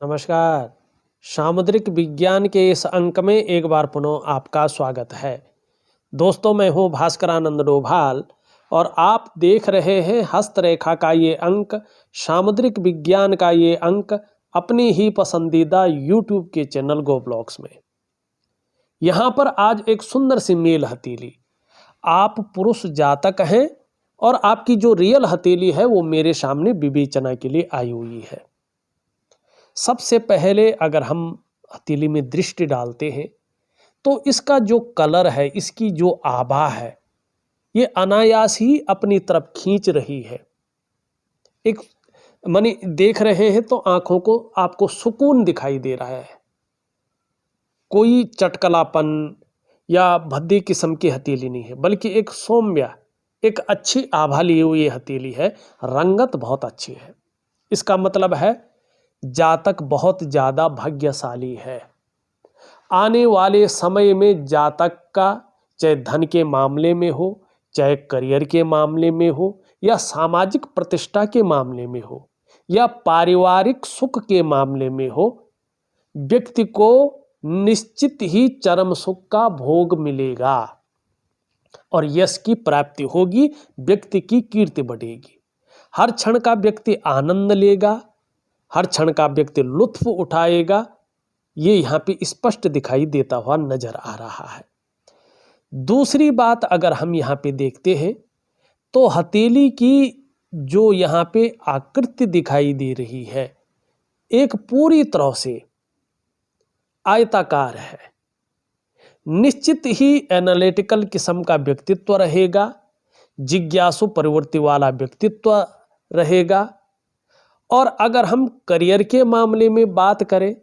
नमस्कार। सामुद्रिक विज्ञान के इस अंक में एक बार पुनः आपका स्वागत है। दोस्तों, मैं हूँ भास्करानंद डोभाल और आप देख रहे हैं हस्तरेखा का ये अंक, सामुद्रिक विज्ञान का ये अंक अपनी ही पसंदीदा यूट्यूब के चैनल गो ब्लॉग्स में। यहाँ पर आज एक सुंदर सी मेल हथेली, आप पुरुष जातक हैं और आपकी जो रियल हथेली है वो मेरे सामने विवेचना के लिए आई हुई है। सबसे पहले अगर हम हथेली में दृष्टि डालते हैं तो इसका जो कलर है, इसकी जो आभा है, ये अनायास ही अपनी तरफ खींच रही है। एक मानी देख रहे हैं तो आंखों को आपको सुकून दिखाई दे रहा है। कोई चटकलापन या भद्दी किस्म की हथेली नहीं है, बल्कि एक सौम्य, एक अच्छी आभा ली हुई हथेली है। रंगत बहुत अच्छी है। इसका मतलब है जातक बहुत ज़्यादा भाग्यशाली है। आने वाले समय में जातक का चाहे धन के मामले में हो, चाहे करियर के मामले में हो, या सामाजिक प्रतिष्ठा के मामले में हो, या पारिवारिक सुख के मामले में हो, व्यक्ति को निश्चित ही चरम सुख का भोग मिलेगा और यश की प्राप्ति होगी। व्यक्ति की कीर्ति बढ़ेगी। हर क्षण का व्यक्ति आनंद लेगा, हर क्षण का व्यक्ति लुत्फ उठाएगा। ये यहाँ पे स्पष्ट दिखाई देता हुआ नजर आ रहा है। दूसरी बात अगर हम यहाँ पे देखते हैं तो हथेली की जो यहाँ पे आकृति दिखाई दे रही है, एक पूरी तरह से आयताकार है। निश्चित ही एनालिटिकल किस्म का व्यक्तित्व रहेगा, जिज्ञासु प्रवृत्ति वाला व्यक्तित्व रहेगा। और अगर हम करियर के मामले में बात करें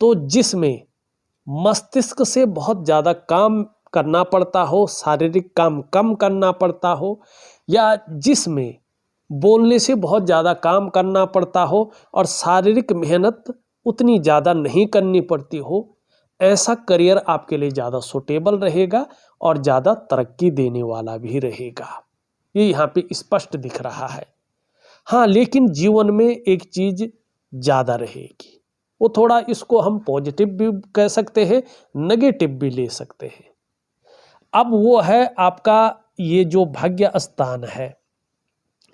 तो जिसमें मस्तिष्क से बहुत ज़्यादा काम करना पड़ता हो, शारीरिक काम कम करना पड़ता हो, या जिसमें बोलने से बहुत ज़्यादा काम करना पड़ता हो और शारीरिक मेहनत उतनी ज़्यादा नहीं करनी पड़ती हो, ऐसा करियर आपके लिए ज़्यादा सूटेबल रहेगा और ज़्यादा तरक्की देने वाला भी रहेगा। ये यहाँ पे स्पष्ट दिख रहा है। हाँ, लेकिन जीवन में एक चीज़ ज़्यादा रहेगी, वो थोड़ा इसको हम पॉजिटिव भी कह सकते हैं, नेगेटिव भी ले सकते हैं। अब वो है आपका ये जो भाग्य स्थान है,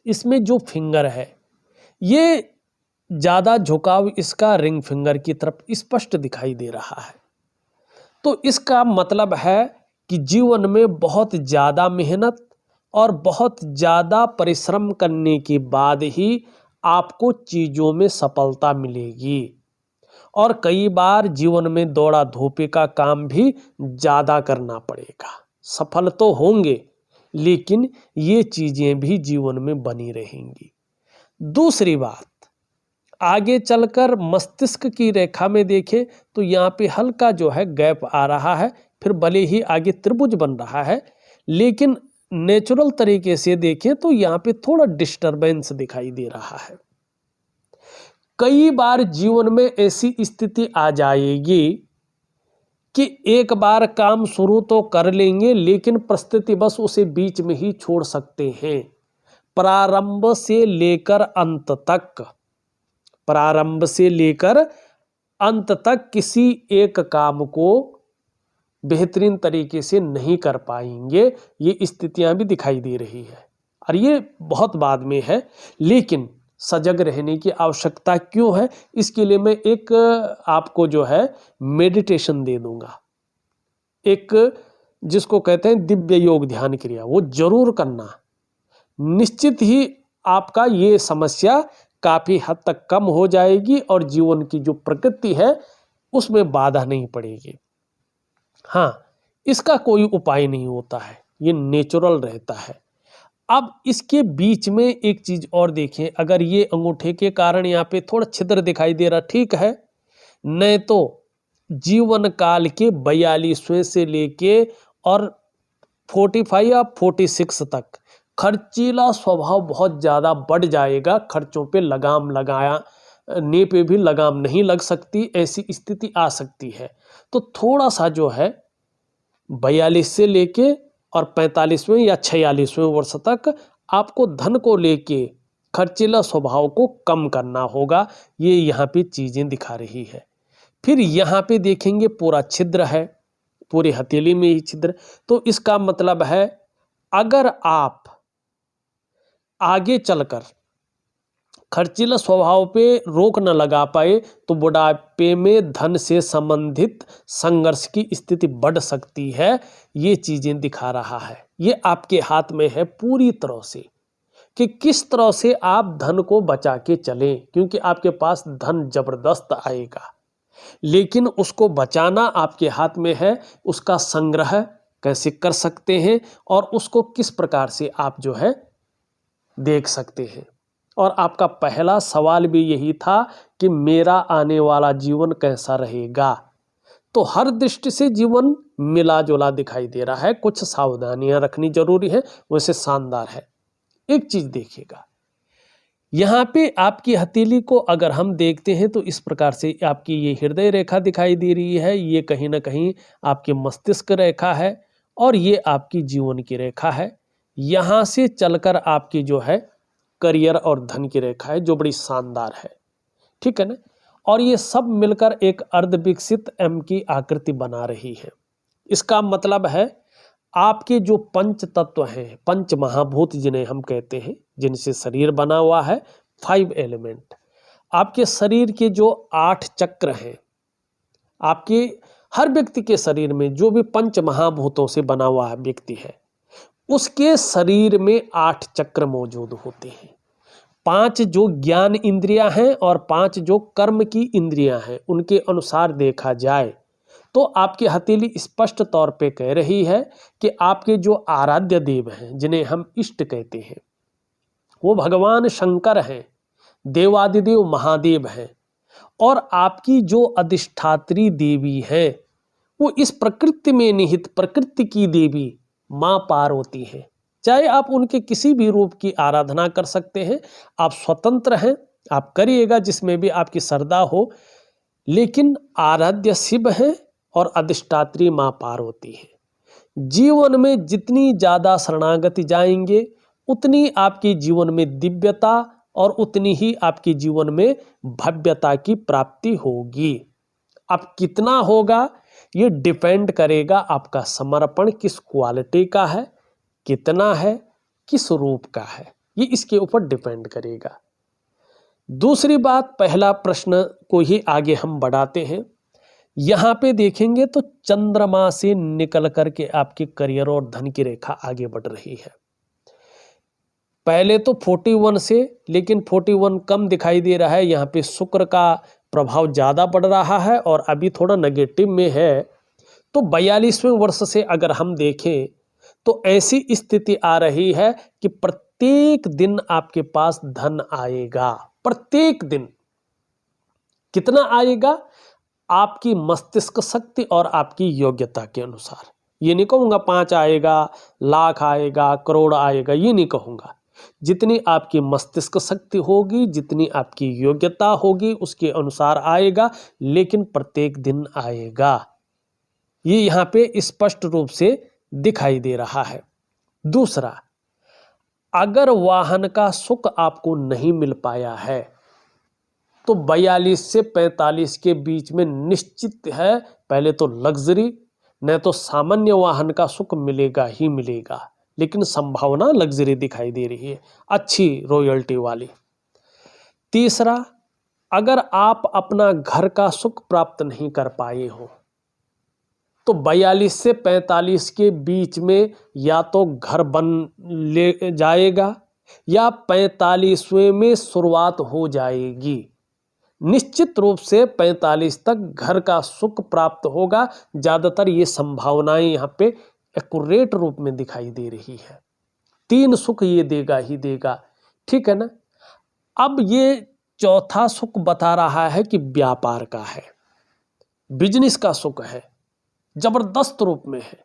इसमें जो फिंगर है, ये ज़्यादा झुकाव इसका रिंग फिंगर की तरफ स्पष्ट दिखाई दे रहा है। तो इसका मतलब है कि जीवन में बहुत ज़्यादा मेहनत और बहुत ज़्यादा परिश्रम करने के बाद ही आपको चीज़ों में सफलता मिलेगी। और कई बार जीवन में दौड़ा धूपे का काम भी ज़्यादा करना पड़ेगा। सफल तो होंगे, लेकिन ये चीज़ें भी जीवन में बनी रहेंगी। दूसरी बात, आगे चलकर मस्तिष्क की रेखा में देखें तो यहाँ पे हल्का जो है गैप आ रहा है, फिर भले ही आगे त्रिभुज बन रहा है, लेकिन नेचुरल तरीके से देखें तो यहाँ पे थोड़ा डिस्टरबेंस दिखाई दे रहा है। कई बार जीवन में ऐसी स्थिति आ जाएगी कि एक बार काम शुरू तो कर लेंगे, लेकिन परिस्थिति बस उसे बीच में ही छोड़ सकते हैं। प्रारंभ से लेकर अंत तक, प्रारंभ से लेकर अंत तक किसी एक काम को बेहतरीन तरीके से नहीं कर पाएंगे। ये स्थितियां भी दिखाई दे रही है और ये बहुत बाद में है, लेकिन सजग रहने की आवश्यकता क्यों है, इसके लिए मैं एक आपको जो है मेडिटेशन दे दूंगा। एक जिसको कहते हैं दिव्य योग ध्यान क्रिया, वो जरूर करना। निश्चित ही आपका ये समस्या काफ़ी हद तक कम हो जाएगी और जीवन की जो प्रकृति है उसमें बाधा नहीं पड़ेगी। हाँ, इसका कोई उपाय नहीं होता है, ये नेचुरल रहता है। अब इसके बीच में एक चीज़ और देखें, अगर ये अंगूठे के कारण यहाँ पे थोड़ा छिद्र दिखाई दे रहा, ठीक है, नहीं तो जीवन काल के 42वें से लेके और 45 या 46 तक खर्चीला स्वभाव बहुत ज़्यादा बढ़ जाएगा। खर्चों पे लगाम लगाने पे भी लगाम नहीं लग सकती, ऐसी स्थिति आ सकती है। तो थोड़ा सा जो है 42 से लेके और 45वें या 46वें वर्ष तक आपको धन को लेके खर्चीला स्वभाव को कम करना होगा। ये यहाँ पे चीजें दिखा रही है। फिर यहाँ पे देखेंगे पूरा छिद्र है, पूरी हथेली में ही छिद्र, तो इसका मतलब है अगर आप आगे चलकर खर्चीला स्वभाव पे रोक न लगा पाए तो बुढ़ापे में धन से संबंधित संघर्ष की स्थिति बढ़ सकती है। ये चीजें दिखा रहा है। ये आपके हाथ में है पूरी तरह से कि किस तरह से आप धन को बचा के चलें, क्योंकि आपके पास धन जबरदस्त आएगा, लेकिन उसको बचाना आपके हाथ में है। उसका संग्रह कैसे कर सकते हैं और उसको किस प्रकार से आप जो है देख सकते हैं। और आपका पहला सवाल भी यही था कि मेरा आने वाला जीवन कैसा रहेगा। तो हर दृष्टि से जीवन मिला जुला दिखाई दे रहा है, कुछ सावधानियां रखनी जरूरी है, वैसे शानदार है। एक चीज देखिएगा, यहाँ पे आपकी हथेली को अगर हम देखते हैं तो इस प्रकार से आपकी ये हृदय रेखा दिखाई दे रही है, ये कहीं ना कहीं आपके मस्तिष्क रेखा है और ये आपकी जीवन की रेखा है। यहाँ से चलकर आपकी जो है करियर और धन की रेखा है, जो बड़ी शानदार है, ठीक है ना। और ये सब मिलकर एक अर्ध विकसित एम की आकृति बना रही है। इसका मतलब है आपके जो पंच तत्व हैं, पंच महाभूत जिन्हें हम कहते हैं, जिनसे शरीर बना हुआ है, 5 एलिमेंट, आपके शरीर के जो 8 चक्र हैं, आपके हर व्यक्ति के शरीर में जो भी पंच महाभूतों से बना हुआ व्यक्ति है, उसके शरीर में 8 चक्र मौजूद होते हैं। 5 जो ज्ञान इंद्रियां हैं और 5 जो कर्म की इंद्रियां हैं, उनके अनुसार देखा जाए तो आपकी हथेली स्पष्ट तौर पे कह रही है कि आपके जो आराध्य देव हैं, जिन्हें हम इष्ट कहते हैं, वो भगवान शंकर हैं, देवादिदेव महादेव हैं। और आपकी जो अधिष्ठात्री देवी है वो इस प्रकृति में निहित प्रकृति की देवी माँ पार्वती है। चाहे आप उनके किसी भी रूप की आराधना कर सकते हैं, आप स्वतंत्र हैं, आप करिएगा जिसमें भी आपकी श्रद्धा हो, लेकिन आराध्य शिव है और अधिष्ठात्री माँ पार्वती है। जीवन में जितनी ज़्यादा शरणागति जाएंगे उतनी आपके जीवन में दिव्यता और उतनी ही आपके जीवन में भव्यता की प्राप्ति होगी। अब कितना होगा ये डिपेंड करेगा आपका समर्पण किस क्वालिटी का है, कितना है, किस रूप का है, ये इसके ऊपर डिपेंड करेगा। दूसरी बात, पहला प्रश्न को ही आगे हम बढ़ाते हैं। यहाँ पे देखेंगे तो चंद्रमा से निकल करके आपके करियर और धन की रेखा आगे बढ़ रही है। पहले तो 41 से, लेकिन 41 कम दिखाई दे रहा है। यहाँ पे शुक्र का प्रभाव ज़्यादा बढ़ रहा है और अभी थोड़ा नेगेटिव में है। तो 42वें वर्ष से अगर हम देखें तो ऐसी स्थिति आ रही है कि प्रत्येक दिन आपके पास धन आएगा। प्रत्येक दिन कितना आएगा? आपकी मस्तिष्क शक्ति और आपकी योग्यता के अनुसार। ये नहीं कहूँगा 5 आएगा, लाख आएगा, करोड़ आएगा, ये नहीं कहूँगा। जितनी आपकी मस्तिष्क शक्ति होगी, जितनी आपकी योग्यता होगी, उसके अनुसार आएगा, लेकिन प्रत्येक दिन आएगा। ये यहाँ पे स्पष्ट रूप से दिखाई दे रहा है। दूसरा, अगर वाहन का सुख आपको नहीं मिल पाया है तो 42 से 45 के बीच में निश्चित है पहले तो लग्जरी, नहीं तो सामान्य वाहन का सुख मिलेगा ही मिलेगा, लेकिन संभावना लग्जरी दिखाई दे रही है, अच्छी रॉयल्टी वाली। तीसरा, अगर आप अपना घर का सुख प्राप्त नहीं कर पाए हो तो 42 से 45 के बीच में या तो घर बन ले जाएगा या 45वें में शुरुआत हो जाएगी। निश्चित रूप से 45 तक घर का सुख प्राप्त होगा। ज़्यादातर ये संभावनाएं यहाँ पे एक्यूरेट रूप में दिखाई दे रही है। 3 सुख ये देगा ही देगा, ठीक है ना। अब ये चौथा सुख बता रहा है कि व्यापार का है, बिजनेस का सुख है, जबरदस्त रूप में है।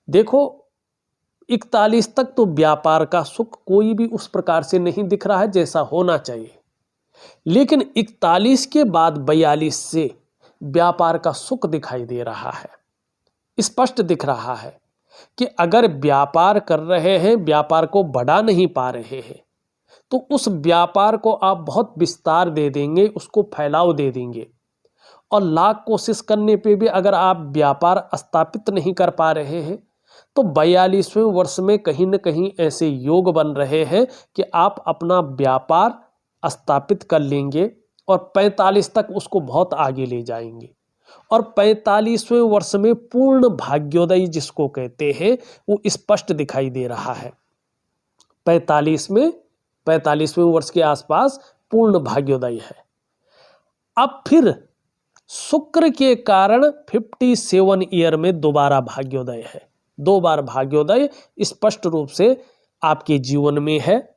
देखो 41 तक तो व्यापार का सुख कोई भी उस प्रकार से नहीं दिख रहा है जैसा होना चाहिए, लेकिन 41 के बाद 42 से व्यापार का सुख दिखाई दे रहा है। स्पष्ट दिख रहा है कि अगर व्यापार कर रहे हैं, व्यापार को बढ़ा नहीं पा रहे हैं, तो उस व्यापार को आप बहुत विस्तार दे देंगे, उसको फैलाव दे देंगे। और लाख कोशिश करने पे भी अगर आप व्यापार स्थापित नहीं कर पा रहे हैं, तो 42वें वर्ष में कहीं न कहीं ऐसे योग बन रहे हैं कि आप अपना व्यापार स्थापित कर लेंगे और 45 तक उसको बहुत आगे ले जाएंगे। और 45वें वर्ष में पूर्ण भाग्योदय जिसको कहते हैं वो स्पष्ट दिखाई दे रहा है। 45वें वर्ष के आसपास पूर्ण भाग्योदय है। अब फिर शुक्र के कारण 57 ईयर में दोबारा भाग्योदय है। 2 बार भाग्योदय स्पष्ट रूप से आपके जीवन में है।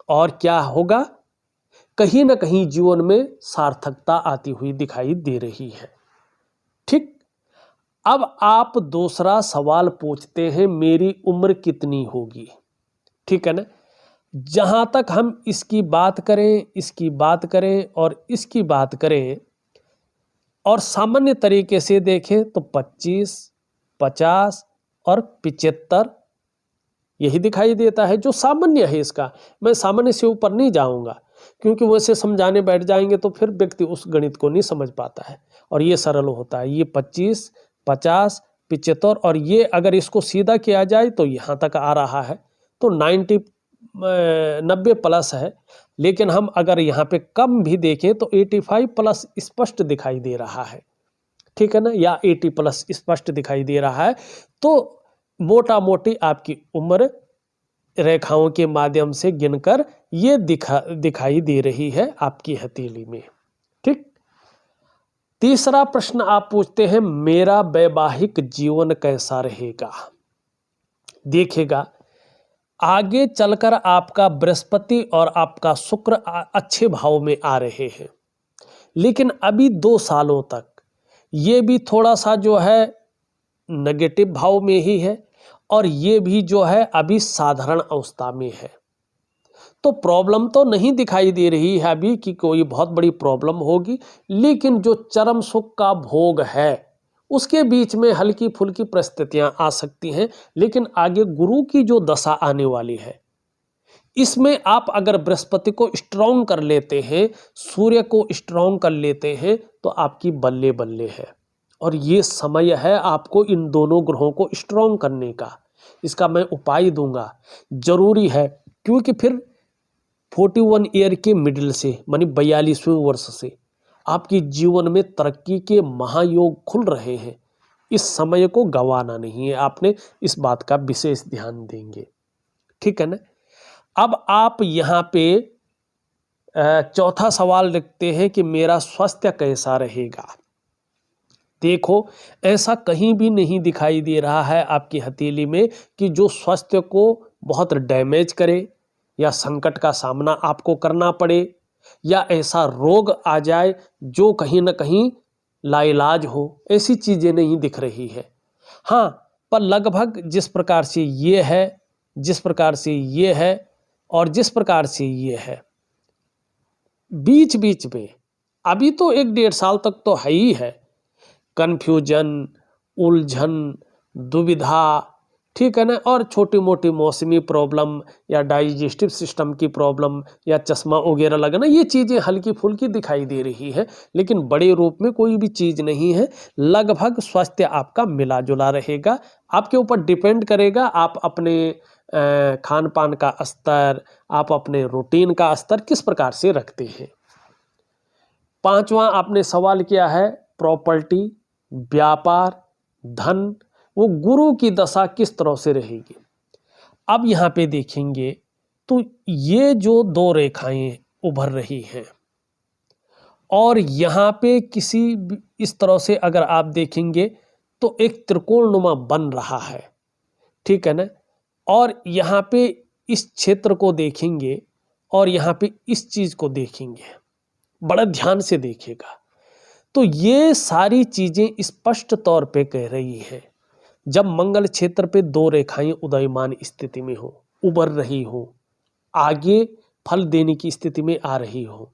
और क्या होगा, कहीं ना कहीं जीवन में सार्थकता आती हुई दिखाई दे रही है। ठीक, अब आप दूसरा सवाल पूछते हैं, मेरी उम्र कितनी होगी। ठीक है ना। जहां तक हम इसकी बात करें, इसकी बात करें और इसकी बात करें और सामान्य तरीके से देखें तो 25, 50 और 75 यही दिखाई देता है जो सामान्य है। इसका मैं सामान्य से ऊपर नहीं जाऊंगा, क्योंकि वैसे समझाने बैठ जाएंगे तो फिर व्यक्ति उस गणित को नहीं समझ पाता है और ये सरल होता है। ये 25, 50, 75 और ये अगर इसको सीधा किया जाए तो यहाँ तक आ रहा है, तो 90 प्लस है। लेकिन हम अगर यहाँ पे कम भी देखें तो 85 प्लस स्पष्ट दिखाई दे रहा है। ठीक है ना, या 80 प्लस स्पष्ट दिखाई दे रहा है। तो मोटा मोटी आपकी उम्र रेखाओं के माध्यम से गिनकर ये दिखाई दे रही है आपकी हथेली में। ठीक, तीसरा प्रश्न आप पूछते हैं, मेरा वैवाहिक जीवन कैसा रहेगा। देखिएगा, आगे चलकर आपका बृहस्पति और आपका शुक्र अच्छे भाव में आ रहे हैं, लेकिन अभी 2 सालों तक ये भी थोड़ा सा जो है नेगेटिव भाव में ही है और ये भी जो है अभी साधारण अवस्था में है। तो प्रॉब्लम तो नहीं दिखाई दे रही है अभी कि कोई बहुत बड़ी प्रॉब्लम होगी, लेकिन जो चरम सुख का भोग है उसके बीच में हल्की फुल्की परिस्थितियां आ सकती हैं। लेकिन आगे गुरु की जो दशा आने वाली है, इसमें आप अगर बृहस्पति को स्ट्रॉन्ग कर लेते हैं, सूर्य को स्ट्रॉन्ग कर लेते हैं, तो आपकी बल्ले बल्ले है। और ये समय है आपको इन दोनों ग्रहों को स्ट्रॉन्ग करने का। इसका मैं उपाय दूंगा, जरूरी है, क्योंकि फिर 41 ईयर के मिडिल से मानी 42वें वर्ष से आपके जीवन में तरक्की के महायोग खुल रहे हैं। इस समय को गंवाना नहीं है आपने, इस बात का विशेष ध्यान देंगे। ठीक है ना। अब आप यहाँ पे चौथा सवाल रखते हैं कि मेरा स्वास्थ्य कैसा रहेगा। देखो, ऐसा कहीं भी नहीं दिखाई दे रहा है आपकी हथेली में कि जो स्वास्थ्य को बहुत डैमेज करे या संकट का सामना आपको करना पड़े या ऐसा रोग आ जाए जो कहीं ना कहीं लाइलाज हो। ऐसी चीजें नहीं दिख रही है। हाँ, पर लगभग जिस प्रकार से ये है, जिस प्रकार से ये है और जिस प्रकार से ये है, बीच बीच में अभी तो 1-1.5 साल तक तो है ही है, कन्फ्यूजन, उलझन, दुविधा, ठीक है ना, और छोटी मोटी मौसमी प्रॉब्लम या डाइजेस्टिव सिस्टम की प्रॉब्लम या चश्मा वगैरह लगना, ये चीज़ें हल्की फुल्की दिखाई दे रही है, लेकिन बड़े रूप में कोई भी चीज़ नहीं है। लगभग स्वास्थ्य आपका मिला जुला रहेगा। आपके ऊपर डिपेंड करेगा आप अपने खान पान का स्तर, आप अपने रूटीन का स्तर किस प्रकार से रखते हैं। 5वां आपने सवाल किया है प्रॉपर्टी, व्यापार, धन, वो गुरु की दशा किस तरह से रहेगी। अब यहाँ पे देखेंगे तो ये जो 2 रेखाएं उभर रही हैं और यहाँ पे किसी इस तरह से अगर आप देखेंगे तो एक त्रिकोणनुमा बन रहा है। ठीक है ना। और यहाँ पे इस क्षेत्र को देखेंगे और यहाँ पे इस चीज को देखेंगे, बड़ा ध्यान से देखिएगा, तो ये सारी चीजें स्पष्ट तौर पे कह रही है जब मंगल क्षेत्र पे 2 रेखाएं उदयमान स्थिति में हो, उभर रही हो, आगे फल देने की स्थिति में आ रही हो,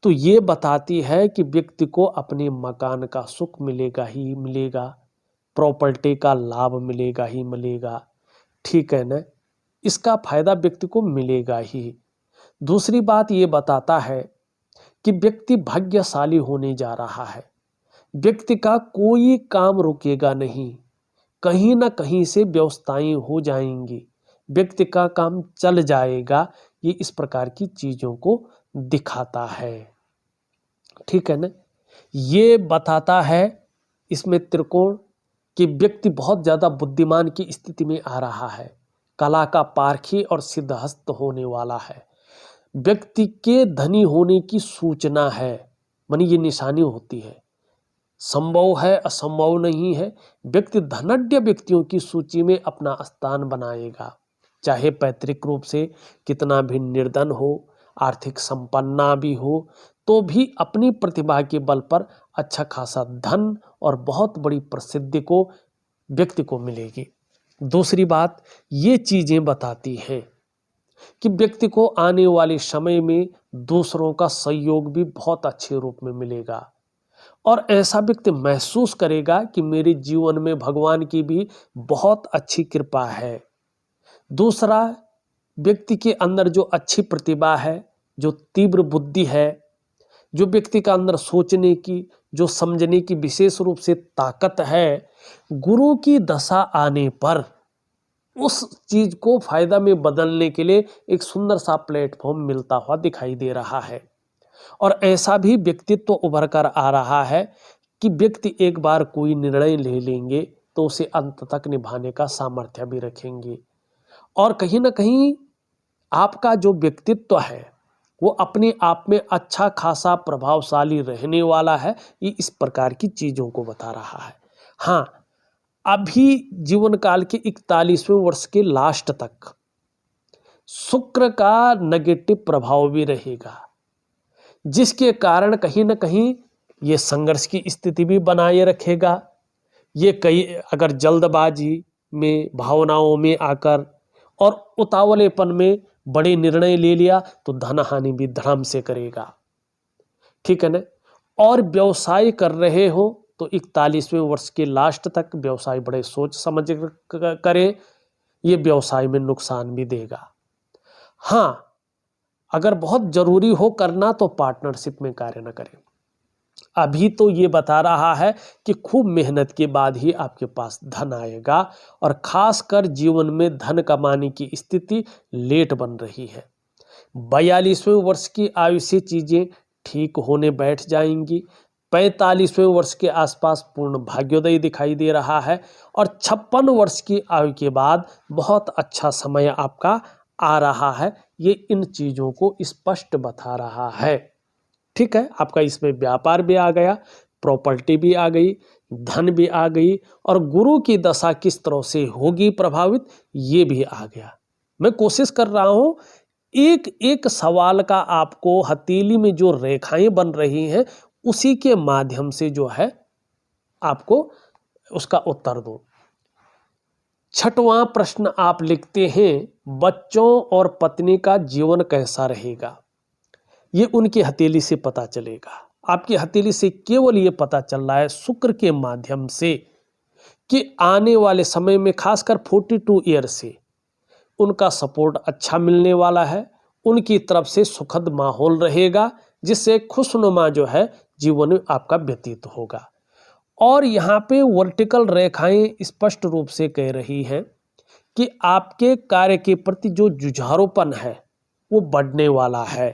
तो ये बताती है कि व्यक्ति को अपने मकान का सुख मिलेगा ही मिलेगा, प्रॉपर्टी का लाभ मिलेगा ही मिलेगा। ठीक है ना, इसका फायदा व्यक्ति को मिलेगा ही। दूसरी बात ये बताता है कि व्यक्ति भाग्यशाली होने जा रहा है। व्यक्ति का कोई काम रुकेगा नहीं, कहीं ना कहीं से व्यवस्थाएं हो जाएंगी, व्यक्ति का काम चल जाएगा। ये इस प्रकार की चीजों को दिखाता है। ठीक है ना। ये बताता है इसमें त्रिकोण कि व्यक्ति बहुत ज्यादा बुद्धिमान की स्थिति में आ रहा है, कला का पारखी और सिद्धहस्त होने वाला है, व्यक्ति के धनी होने की सूचना है, मानी ये निशानी होती है। संभव है, असंभव नहीं है, व्यक्ति धनाढ्य व्यक्तियों की सूची में अपना स्थान बनाएगा। चाहे पैतृक रूप से कितना भी निर्धन हो, आर्थिक संपन्ना भी हो, तो भी अपनी प्रतिभा के बल पर अच्छा खासा धन और बहुत बड़ी प्रसिद्धि को व्यक्ति को मिलेगी। दूसरी बात ये चीजें बताती हैं कि व्यक्ति को आने वाले समय में दूसरों का सहयोग भी बहुत अच्छे रूप में मिलेगा और ऐसा व्यक्ति महसूस करेगा कि मेरे जीवन में भगवान की भी बहुत अच्छी कृपा है। दूसरा, व्यक्ति के अंदर जो अच्छी प्रतिभा है, जो तीव्र बुद्धि है, जो व्यक्ति का अंदर सोचने की, जो समझने की विशेष रूप से ताकत है, गुरु की दशा आने पर उस चीज को फायदा में बदलने के लिए एक सुंदर सा प्लेटफॉर्म मिलता हुआ दिखाई दे रहा है। और ऐसा भी व्यक्तित्व उभर कर आ रहा है कि व्यक्ति एक बार कोई निर्णय ले लेंगे तो उसे अंत तक निभाने का सामर्थ्य भी रखेंगे। और कहीं ना कहीं आपका जो व्यक्तित्व है वो अपने आप में अच्छा खासा प्रभावशाली रहने वाला है। ये इस प्रकार की चीजों को बता रहा है। हाँ, अभी जीवन काल के 41वें वर्ष के लास्ट तक शुक्र का नेगेटिव प्रभाव भी रहेगा, जिसके कारण कहीं ना कहीं ये संघर्ष की स्थिति भी बनाए रखेगा। ये कई अगर जल्दबाजी में, भावनाओं में आकर और उतावलेपन में बड़े निर्णय ले लिया तो धन हानि भी धड़ाम से करेगा। ठीक है ना। और व्यवसाय कर रहे हो तो 41वें वर्ष के लास्ट तक व्यवसाय बड़े सोच समझ करें, ये व्यवसाय में नुकसान भी देगा। हाँ, अगर बहुत जरूरी हो करना तो पार्टनरशिप में कार्य न करें। अभी तो ये बता रहा है कि खूब मेहनत के बाद ही आपके पास धन आएगा और खासकर जीवन में धन कमाने की स्थिति लेट बन रही है। 42वें वर्ष की आयु से चीजें ठीक होने बैठ जाएंगी। 45वें वर्ष के आसपास पूर्ण भाग्योदय दिखाई दे रहा है और 56 वर्ष की आयु के बाद बहुत अच्छा समय आपका आ रहा है। ये इन चीजों को स्पष्ट बता रहा है। ठीक है। आपका इसमें व्यापार भी आ गया, प्रॉपर्टी भी आ गई, धन भी आ गई और गुरु की दशा किस तरह से होगी प्रभावित, ये भी आ गया। मैं कोशिश कर रहा हूं एक एक सवाल का आपको हथेली में जो रेखाएं बन रही हैं उसी के माध्यम से जो है आपको उसका उत्तर दो। 6वां प्रश्न आप लिखते हैं, बच्चों और पत्नी का जीवन कैसा रहेगा? ये उनकी हथेली से पता चलेगा। आपकी हथेली से केवल ये पता चल रहा है शुक्र के माध्यम से कि आने वाले समय में खासकर 42 ईयर से उनका सपोर्ट अच्छा मिलने वाला है। उनकी तरफ से सुखद माहौल रहेगा जिससे खुशनुमा जो है जीवन में आपका व्यतीत होगा। और यहाँ पे वर्टिकल रेखाएं स्पष्ट रूप से कह रही हैं कि आपके कार्य के प्रति जो जुझारूपन है वो बढ़ने वाला है।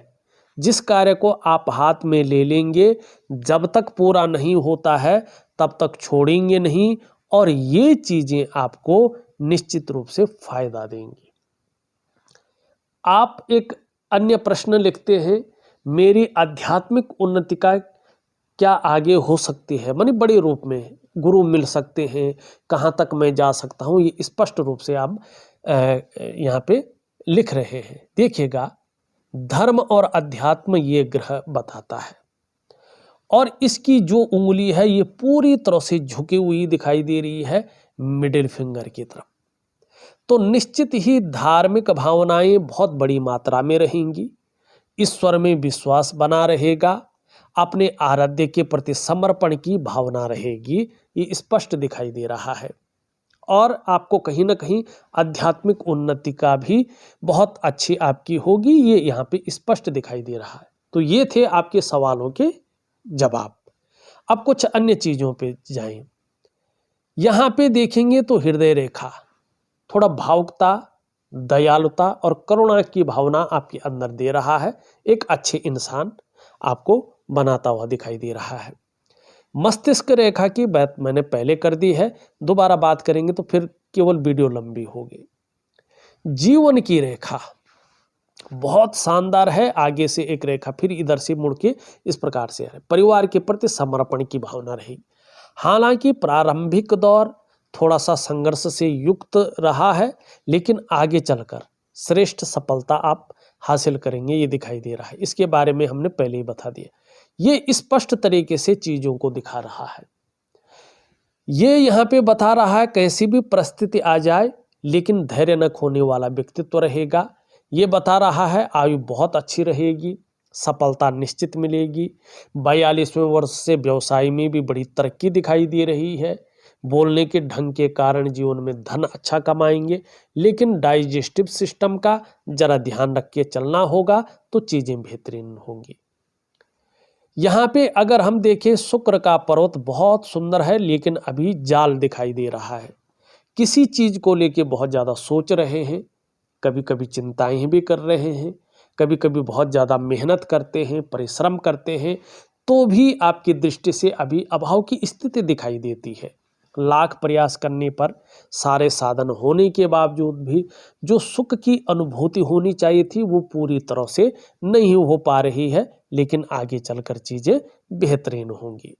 जिस कार्य को आप हाथ में ले लेंगे, जब तक पूरा नहीं होता है तब तक छोड़ेंगे नहीं और ये चीजें आपको निश्चित रूप से फायदा देंगी। आप एक अन्य प्रश्न लिखते हैं, मेरी आध्यात्मिक उन्नति का क्या आगे हो सकती है? माने बड़े रूप में गुरु मिल सकते हैं, कहाँ तक मैं जा सकता हूँ, ये स्पष्ट रूप से आप यहाँ पे लिख रहे हैं। देखिएगा, धर्म और अध्यात्म ये ग्रह बताता है और इसकी जो उंगली है ये पूरी तरह से झुकी हुई दिखाई दे रही है मिडिल फिंगर की तरफ। तो निश्चित ही धार्मिक भावनाएं बहुत बड़ी मात्रा में रहेंगी, ईश्वर में विश्वास बना रहेगा, अपने आराध्य के प्रति समर्पण की भावना रहेगी, ये स्पष्ट दिखाई दे रहा है। और आपको कहीं ना कहीं आध्यात्मिक उन्नति का भी बहुत अच्छी आपकी होगी, ये यहाँ पे स्पष्ट दिखाई दे रहा है। तो ये थे आपके सवालों के जवाब। अब कुछ अन्य चीज़ों पे जाएं। यहाँ पे देखेंगे तो हृदय रेखा, थोड़ा भावुकता, दयालुता और करुणा की भावना आपके अंदर दे रहा है। एक अच्छे इंसान आपको बनाता हुआ दिखाई दे रहा है। मस्तिष्क रेखा की बात मैंने पहले कर दी है, दोबारा बात करेंगे तो फिर केवल वीडियो लंबी होगी। जीवन की रेखा बहुत शानदार है, आगे से एक रेखा फिर इधर से मुड़ के इस प्रकार से है। परिवार के प्रति समर्पण की भावना रहेगी। हालांकि प्रारंभिक दौर थोड़ा सा संघर्ष से युक्त रहा है, लेकिन आगे चलकर श्रेष्ठ सफलता आप हासिल करेंगे, ये दिखाई दे रहा है। इसके बारे में हमने पहले ही बता दिया। ये स्पष्ट तरीके से चीजों को दिखा रहा है। ये यहाँ पे बता रहा है कैसी भी परिस्थिति आ जाए लेकिन धैर्य न खोने वाला व्यक्तित्व रहेगा। ये बता रहा है आयु बहुत अच्छी रहेगी, सफलता निश्चित मिलेगी। 42वें वर्ष से व्यवसाय में भी बड़ी तरक्की दिखाई दे रही है। बोलने के ढंग के कारण जीवन में धन अच्छा कमाएंगे, लेकिन डाइजेस्टिव सिस्टम का जरा ध्यान रख के चलना होगा तो चीजें बेहतरीन होंगी। यहाँ पे अगर हम देखें शुक्र का पर्वत बहुत सुंदर है, लेकिन अभी जाल दिखाई दे रहा है। किसी चीज को लेके बहुत ज्यादा सोच रहे हैं, कभी कभी चिंताएं भी कर रहे हैं, कभी कभी बहुत ज़्यादा मेहनत करते हैं, परिश्रम करते हैं, तो भी आपकी दृष्टि से अभी अभाव की स्थिति दिखाई देती है। लाख प्रयास करने पर सारे साधन होने के बावजूद भी जो सुख की अनुभूति होनी चाहिए थी वो पूरी तरह से नहीं हो पा रही है, लेकिन आगे चलकर चीज़ें बेहतरीन होंगी।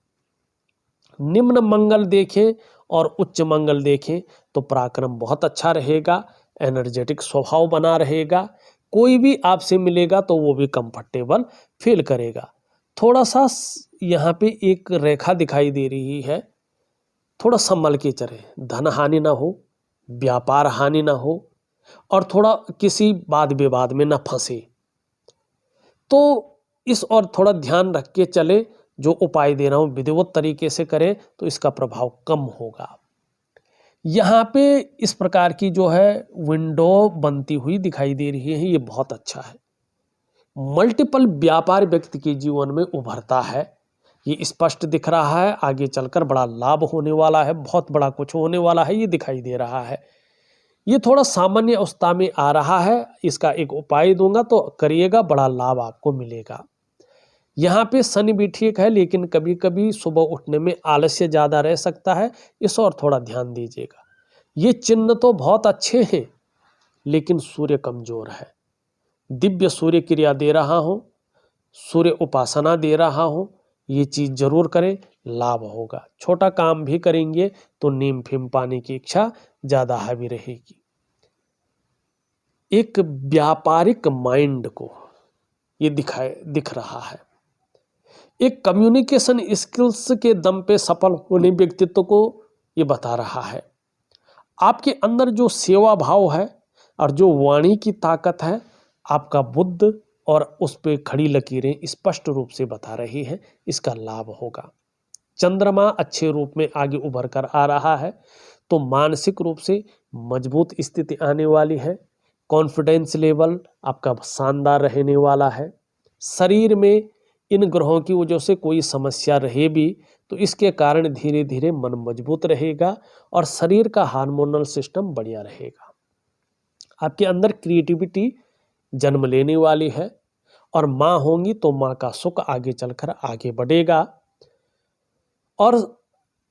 निम्न मंगल देखें और उच्च मंगल देखें तो पराक्रम बहुत अच्छा रहेगा, एनर्जेटिक स्वभाव बना रहेगा। कोई भी आपसे मिलेगा तो वो भी कंफर्टेबल फील करेगा। थोड़ा सा यहाँ पे एक रेखा दिखाई दे रही है, थोड़ा संभल के चले, धन हानि ना हो, व्यापार हानि ना हो और थोड़ा किसी वाद विवाद में ना फंसे। तो इस और थोड़ा ध्यान रख के चले। जो उपाय दे रहा हूँ विधिवत तरीके से करें तो इसका प्रभाव कम होगा। यहाँ पे इस प्रकार की जो है विंडो बनती हुई दिखाई दे रही है, ये बहुत अच्छा है। मल्टीपल व्यापार व्यक्ति के जीवन में उभरता है, ये स्पष्ट दिख रहा है। आगे चलकर बड़ा लाभ होने वाला है, बहुत बड़ा कुछ होने वाला है, ये दिखाई दे रहा है। ये थोड़ा सामान्य अवस्था में आ रहा है, इसका एक उपाय दूंगा तो करिएगा, बड़ा लाभ आपको मिलेगा। यहाँ पे शनि भी ठीक है, लेकिन कभी कभी सुबह उठने में आलस्य ज़्यादा रह सकता है, इस और थोड़ा ध्यान दीजिएगा। ये चिन्ह तो बहुत अच्छे हैं, लेकिन सूर्य कमजोर है। दिव्य सूर्य क्रिया दे रहा हूँ, सूर्य उपासना दे रहा हूँ, ये चीज़ जरूर करें, लाभ होगा। छोटा काम भी करेंगे तो नीम फिम पाने की इच्छा ज़्यादा हावी रहेगी। एक व्यापारिक माइंड को ये दिख रहा है। एक कम्युनिकेशन स्किल्स के दम पे सफल होने व्यक्तित्व को ये बता रहा है। आपके अंदर जो सेवा भाव है और जो वाणी की ताकत है, आपका बुद्ध और उस पे खड़ी लकीरें स्पष्ट रूप से बता रही है, इसका लाभ होगा। चंद्रमा अच्छे रूप में आगे उभर कर आ रहा है, तो मानसिक रूप से मजबूत स्थिति आने वाली है। कॉन्फिडेंस लेवल आपका शानदार रहने वाला है। शरीर में इन ग्रहों की वजह से कोई समस्या रहे भी तो इसके कारण धीरे धीरे मन मजबूत रहेगा और शरीर का हार्मोनल सिस्टम बढ़िया रहेगा। आपके अंदर क्रिएटिविटी जन्म लेने वाली है और माँ होंगी तो माँ का सुख आगे चलकर आगे बढ़ेगा और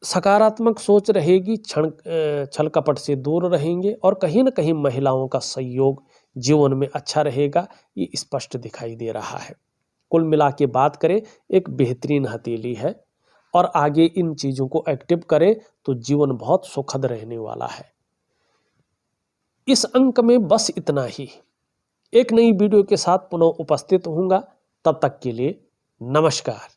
सकारात्मक सोच रहेगी, छल कपट से दूर रहेंगे और कहीं ना कहीं महिलाओं का सहयोग जीवन में अच्छा रहेगा, ये स्पष्ट दिखाई दे रहा है। कुल मिला के बात करें, एक बेहतरीन हथेली है और आगे इन चीज़ों को एक्टिव करें तो जीवन बहुत सुखद रहने वाला है। इस अंक में बस इतना ही। एक नई वीडियो के साथ पुनः उपस्थित होऊंगा, तब तक के लिए नमस्कार।